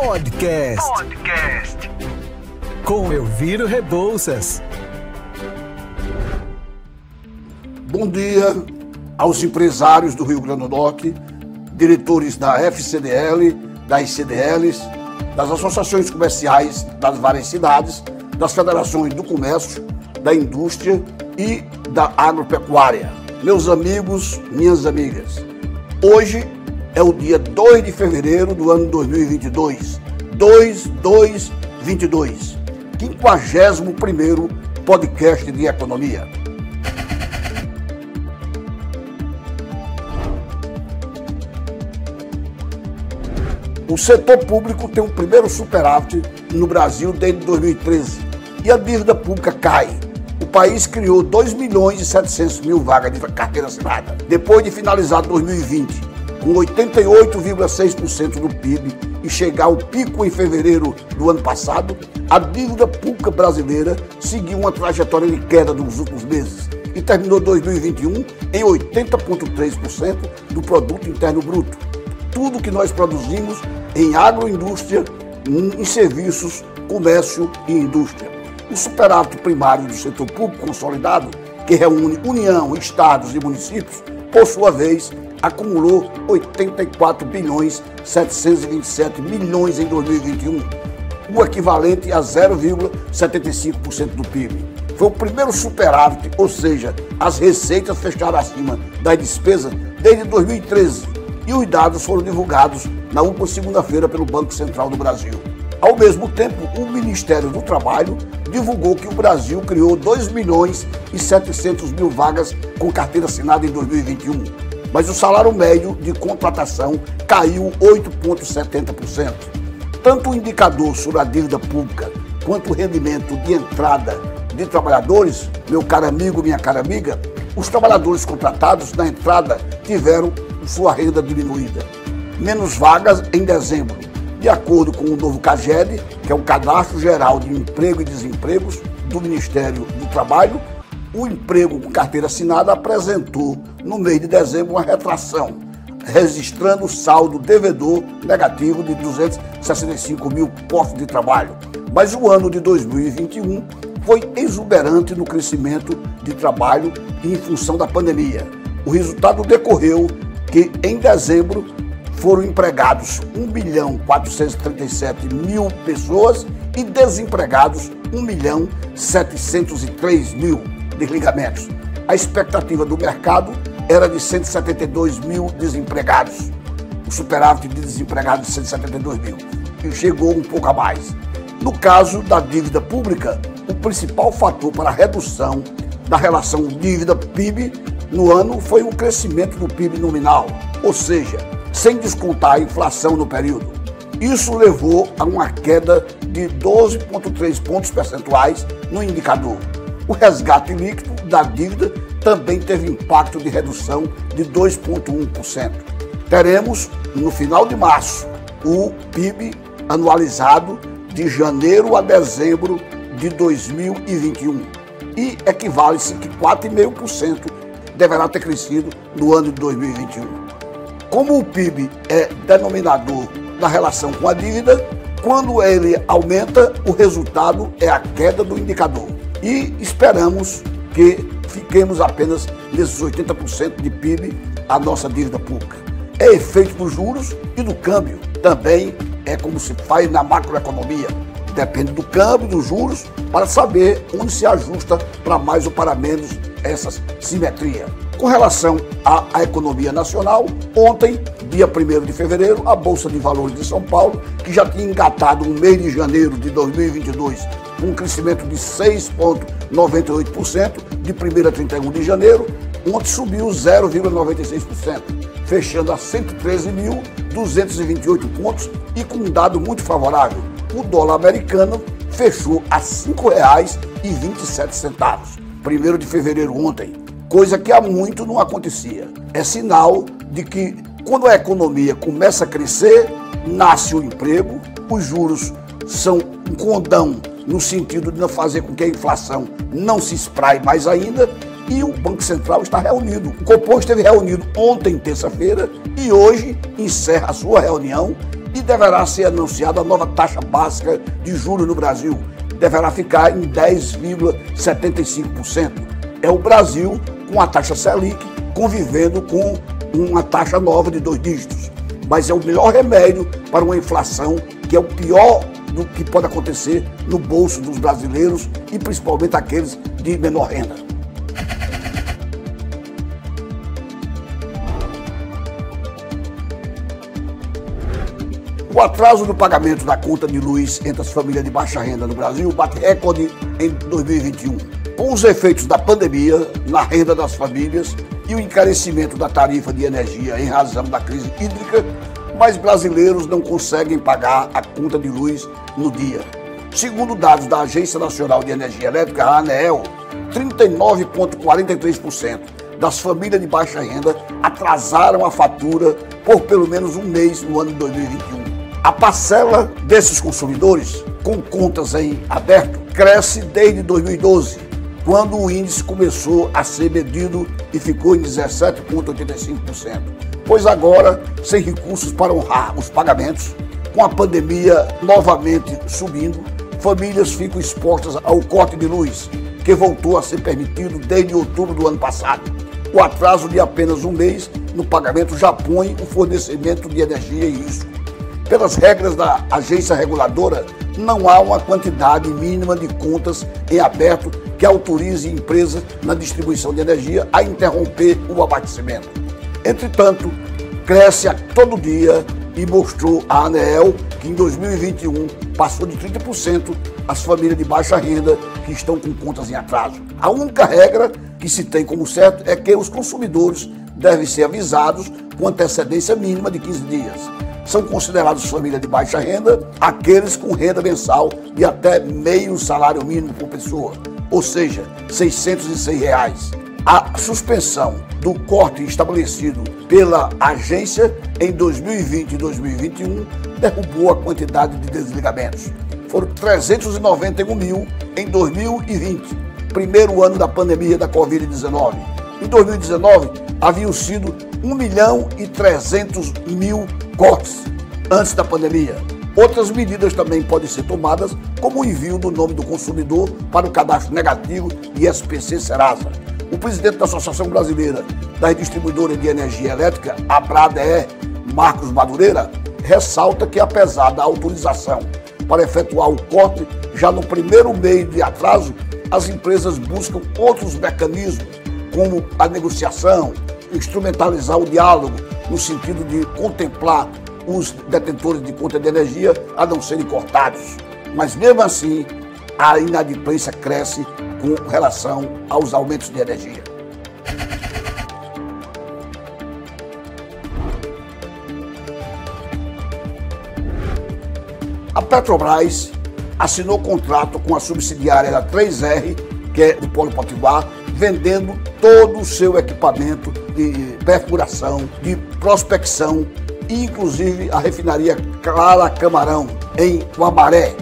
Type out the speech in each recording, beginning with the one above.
Podcast. Com Elviro Rebouças. Bom dia aos empresários do Rio Grande do Norte, diretores da FCDL, das CDLs, das associações comerciais das várias cidades, das federações do comércio, da indústria e da agropecuária. Meus amigos, minhas amigas, hoje é o dia 2 de fevereiro do ano 2022, 2222, 51º podcast de economia. O setor público tem o primeiro superávit no Brasil desde 2013 e a dívida pública cai. O país criou 2.700.000 vagas de carteira assinada. Depois de finalizar 2020 com 88,6% do PIB e chegar ao pico em fevereiro do ano passado, a dívida pública brasileira seguiu uma trajetória de queda nos últimos meses e terminou 2021 em 80,3% do produto interno bruto. Tudo que nós produzimos em agroindústria, em serviços, comércio e indústria. O superávit primário do setor público consolidado, que reúne União, estados e municípios, por sua vez, acumulou 84,727 bilhões em 2021, o equivalente a 0,75% do PIB. Foi o primeiro superávit, ou seja, as receitas fecharam acima das despesas desde 2013 e os dados foram divulgados na última segunda-feira pelo Banco Central do Brasil. Ao mesmo tempo, o Ministério do Trabalho divulgou que o Brasil criou 2.700.000 vagas com carteira assinada em 2021. Mas o salário médio de contratação caiu 8,70%. Tanto o indicador sobre a dívida pública quanto o rendimento de entrada de trabalhadores, meu caro amigo, minha cara amiga, os trabalhadores contratados na entrada tiveram sua renda diminuída. Menos vagas em dezembro. De acordo com o novo CAGED, que é o Cadastro Geral de Emprego e Desempregos do Ministério do Trabalho, o emprego com carteira assinada apresentou, no mês de dezembro, uma retração, registrando saldo devedor negativo de 265 mil postos de trabalho. Mas o ano de 2021 foi exuberante no crescimento de trabalho em função da pandemia. O resultado decorreu que, em dezembro, foram empregados 1.437.000 pessoas e desempregados 1.703.000 desligamentos. A expectativa do mercado era de 172 mil desempregados. O superávit de desempregados de 172 mil. E chegou um pouco a mais. No caso da dívida pública, o principal fator para a redução da relação dívida-PIB no ano foi o crescimento do PIB nominal, ou seja, sem descontar a inflação no período. Isso levou a uma queda de 12,3 pontos percentuais no indicador. O resgate líquido da dívida também teve impacto de redução de 2,1%. Teremos, no final de março, o PIB anualizado de janeiro a dezembro de 2021 e equivale-se que 4,5% deverá ter crescido no ano de 2021. Como o PIB é denominador da relação com a dívida, quando ele aumenta, o resultado é a queda do indicador. E esperamos que fiquemos apenas nesses 80% de PIB a nossa dívida pública. É efeito dos juros e do câmbio. Também é como se faz na macroeconomia. Depende do câmbio, dos juros, para saber onde se ajusta para mais ou para menos essa simetria. Com relação à economia nacional, ontem, dia 1º de fevereiro, a Bolsa de Valores de São Paulo, que já tinha engatado o mês de janeiro de 2022 com um crescimento de 6,98%, de 1º a 31 de janeiro, ontem subiu 0,96%, fechando a 113.228 pontos e com um dado muito favorável. O dólar americano fechou a R$ 5,27, 1º de fevereiro ontem, coisa que há muito não acontecia. É sinal de que quando a economia começa a crescer, nasce o emprego, os juros são um condão no sentido de não fazer com que a inflação não se espraie mais ainda e o Banco Central está reunido. O Copom esteve reunido ontem, terça-feira, e hoje encerra a sua reunião e deverá ser anunciada a nova taxa básica de juros no Brasil. Deverá ficar em 10,75%. É o Brasil com a taxa Selic convivendo com uma taxa nova de 2 dígitos. Mas é o melhor remédio para uma inflação que é o pior do que pode acontecer no bolso dos brasileiros e principalmente aqueles de menor renda. O atraso no pagamento da conta de luz entre as famílias de baixa renda no Brasil bate recorde em 2021. Com os efeitos da pandemia na renda das famílias e o encarecimento da tarifa de energia em razão da crise hídrica, mais brasileiros não conseguem pagar a conta de luz no dia. Segundo dados da Agência Nacional de Energia Elétrica, a ANEEL, 39,43% das famílias de baixa renda atrasaram a fatura por pelo menos um mês no ano de 2021. A parcela desses consumidores com contas em aberto cresce desde 2012, quando o índice começou a ser medido e ficou em 17,85%. Pois agora, sem recursos para honrar os pagamentos, com a pandemia novamente subindo, famílias ficam expostas ao corte de luz, que voltou a ser permitido desde outubro do ano passado. O atraso de apenas um mês no pagamento já põe o fornecimento de energia em risco. Pelas regras da agência reguladora, não há uma quantidade mínima de contas em aberto que autorize empresas na distribuição de energia a interromper o abastecimento. Entretanto, cresce a todo dia e mostrou a ANEEL que em 2021 passou de 30% as famílias de baixa renda que estão com contas em atraso. A única regra que se tem como certo é que os consumidores devem ser avisados com antecedência mínima de 15 dias. São considerados famílias de baixa renda aqueles com renda mensal de até meio salário mínimo por pessoa, ou seja, R$ 606. A suspensão do corte estabelecido pela agência em 2020 e 2021 derrubou a quantidade de desligamentos. Foram 391 mil em 2020, primeiro ano da pandemia da Covid-19. Em 2019, haviam sido 1.300.000 cortes antes da pandemia. Outras medidas também podem ser tomadas, como o envio do nome do consumidor para o cadastro negativo de SPC Serasa. O presidente da Associação Brasileira das Distribuidoras de Energia Elétrica, ABRADER, Marcos Madureira, ressalta que apesar da autorização para efetuar o corte já no primeiro mês de atraso, as empresas buscam outros mecanismos, como a negociação, instrumentalizar o diálogo, no sentido de contemplar os detentores de conta de energia a não serem cortados. Mas mesmo assim, a inadimplência cresce com relação aos aumentos de energia. A Petrobras assinou contrato com a subsidiária da 3R, que é do Polo Potiguar, vendendo todo o seu equipamento de perfuração, de prospecção, e inclusive a refinaria Clara Camarão, em Guamaré,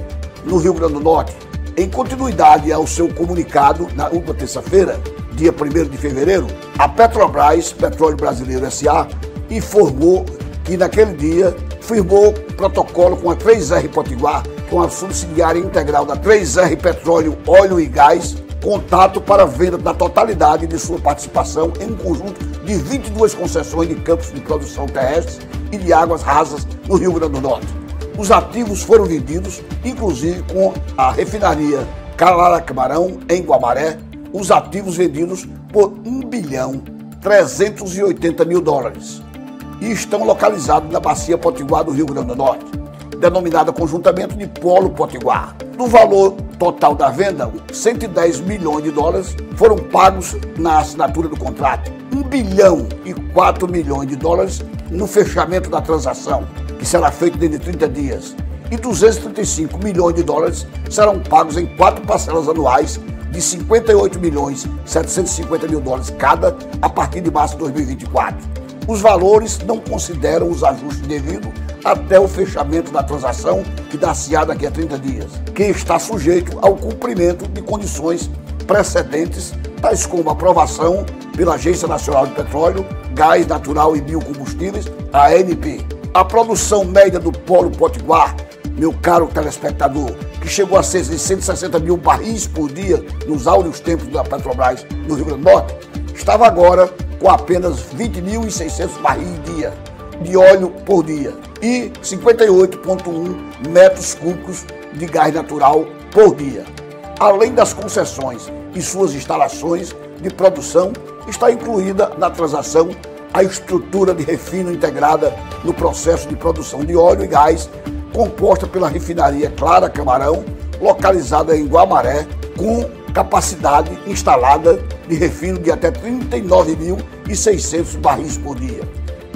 no Rio Grande do Norte. Em continuidade ao seu comunicado, na última terça-feira, dia 1º de fevereiro, a Petrobras, Petróleo Brasileiro S.A., informou que naquele dia firmou protocolo com a 3R Potiguar, que é uma subsidiária integral da 3R Petróleo, Óleo e Gás, contato para a venda da totalidade de sua participação em um conjunto de 22 concessões de campos de produção terrestre e de águas rasas no Rio Grande do Norte. Os ativos foram vendidos, inclusive com a refinaria Clara Camarão, em Guamaré, os ativos vendidos por US$ 1.380.000 e estão localizados na Bacia Potiguar do Rio Grande do Norte, denominada conjuntamente de Polo Potiguar. Do valor total da venda, US$ 110 milhões foram pagos na assinatura do contrato, US$ 1,4 bilhão no fechamento da transação, que será feito dentro de 30 dias, e US$ 235 milhões serão pagos em 4 parcelas anuais de US$ 58.750.000 cada a partir de março de 2024. Os valores não consideram os ajustes devidos até o fechamento da transação, que dá-se-á daqui a 30 dias, que está sujeito ao cumprimento de condições precedentes tais como a aprovação pela Agência Nacional de Petróleo, Gás Natural e Biocombustíveis, a ANP. A produção média do Polo Potiguar, meu caro telespectador, que chegou a ser de 160 mil barris por dia nos áureos tempos da Petrobras no Rio Grande do Norte, estava agora com apenas 20.600 barris dia de óleo por dia e 58,1 metros cúbicos de gás natural por dia. Além das concessões e suas instalações de produção, está incluída na transação a estrutura de refino integrada no processo de produção de óleo e gás, composta pela refinaria Clara Camarão, localizada em Guamaré, com capacidade instalada de refino de até 39.600 barris por dia.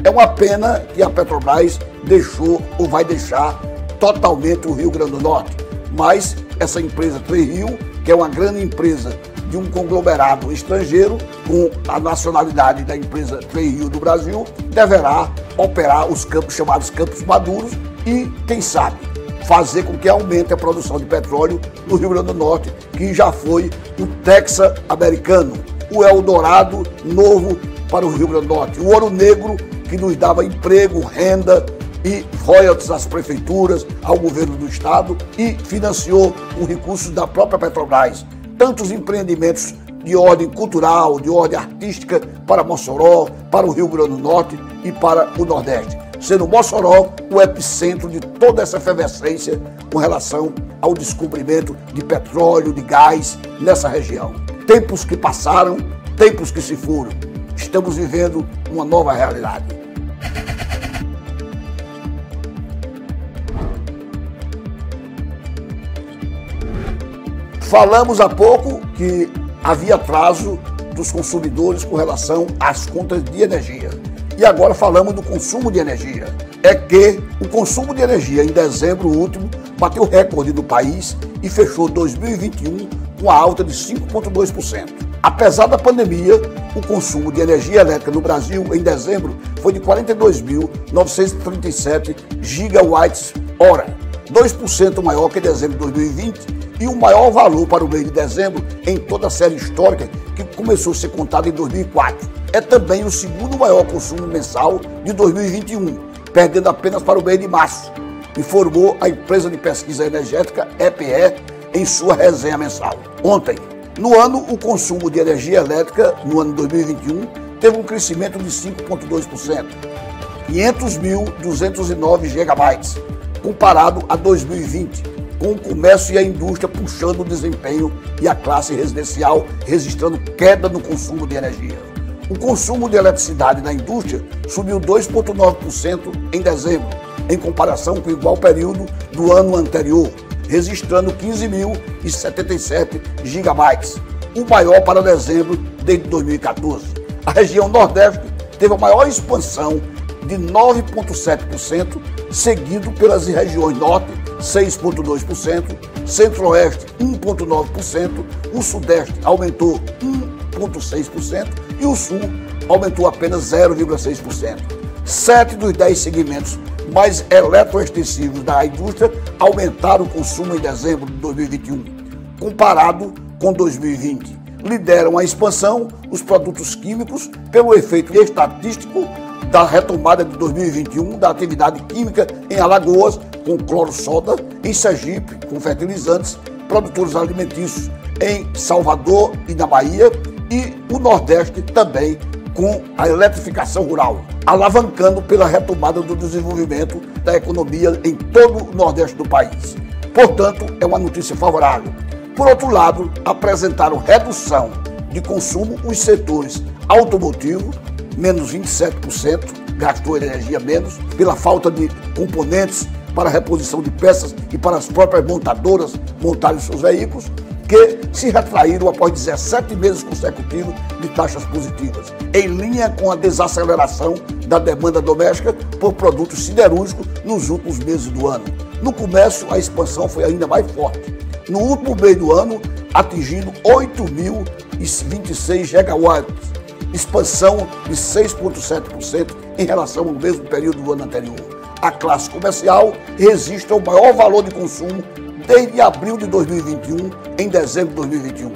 É uma pena que a Petrobras deixou ou vai deixar totalmente o Rio Grande do Norte, mas essa empresa Três Rio, que é uma grande empresa de um conglomerado estrangeiro, com a nacionalidade da empresa Três Rio do Brasil, deverá operar os campos chamados Campos Maduros e, quem sabe, fazer com que aumente a produção de petróleo no Rio Grande do Norte, que já foi o Texas americano, o Eldorado novo para o Rio Grande do Norte, o ouro negro que nos dava emprego, renda e royalties às prefeituras, ao governo do estado e financiou com recursos da própria Petrobras tantos empreendimentos de ordem cultural, de ordem artística para Mossoró, para o Rio Grande do Norte e para o Nordeste, sendo Mossoró o epicentro de toda essa efervescência com relação ao descobrimento de petróleo, de gás nessa região. Tempos que passaram, tempos que se foram. Estamos vivendo uma nova realidade. Falamos há pouco que havia atraso dos consumidores com relação às contas de energia. E agora falamos do consumo de energia. É que o consumo de energia em dezembro último bateu recorde do país e fechou 2021 com a alta de 5,2%. Apesar da pandemia, o consumo de energia elétrica no Brasil em dezembro foi de 42.937 gigawatts-hora, 2% maior que dezembro de 2020 e o maior valor para o mês de dezembro em toda a série histórica que começou a ser contada em 2004. É também o segundo maior consumo mensal de 2021, perdendo apenas para o mês de março, informou a empresa de pesquisa energética EPE em sua resenha mensal. Ontem, no ano, o consumo de energia elétrica no ano 2021 teve um crescimento de 5,2%, 500.209 gigabytes, comparado a 2020, com o comércio e a indústria puxando o desempenho e a classe residencial registrando queda no consumo de energia. O consumo de eletricidade na indústria subiu 2,9% em dezembro, em comparação com o igual período do ano anterior, registrando 15.077 gigabytes, o maior para dezembro desde 2014. A região Nordeste teve a maior expansão de 9,7%, seguido pelas regiões Norte, 6,2%, Centro-Oeste, 1,9%, o Sudeste aumentou 1,6% e o Sul aumentou apenas 0,6%. 7 dos 10 segmentos mais eletroextensivos da indústria aumentaram o consumo em dezembro de 2021, comparado com 2020. Lideram a expansão os produtos químicos pelo efeito estatístico da retomada de 2021 da atividade química em Alagoas, com cloro-soda, em Sergipe, com fertilizantes, produtores alimentícios em Salvador e na Bahia, e o Nordeste também com a eletrificação rural, alavancando pela retomada do desenvolvimento da economia em todo o Nordeste do país. Portanto, é uma notícia favorável. Por outro lado, apresentaram redução de consumo os setores automotivo, menos 27%, gastou energia menos, pela falta de componentes para a reposição de peças e para as próprias montadoras montarem seus veículos, que se retraíram após 17 meses consecutivos de taxas positivas, em linha com a desaceleração da demanda doméstica por produtos siderúrgicos nos últimos meses do ano. No comércio, a expansão foi ainda mais forte. No último mês do ano, atingindo 8.026 gigawatts, expansão de 6,7% em relação ao mesmo período do ano anterior. A classe comercial registra o maior valor de consumo desde abril de 2021 em dezembro de 2021.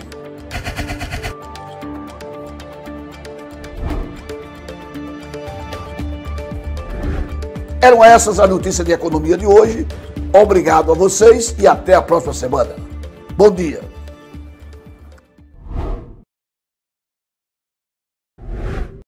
Eram essas as notícias de economia de hoje. Obrigado a vocês e até a próxima semana. Bom dia.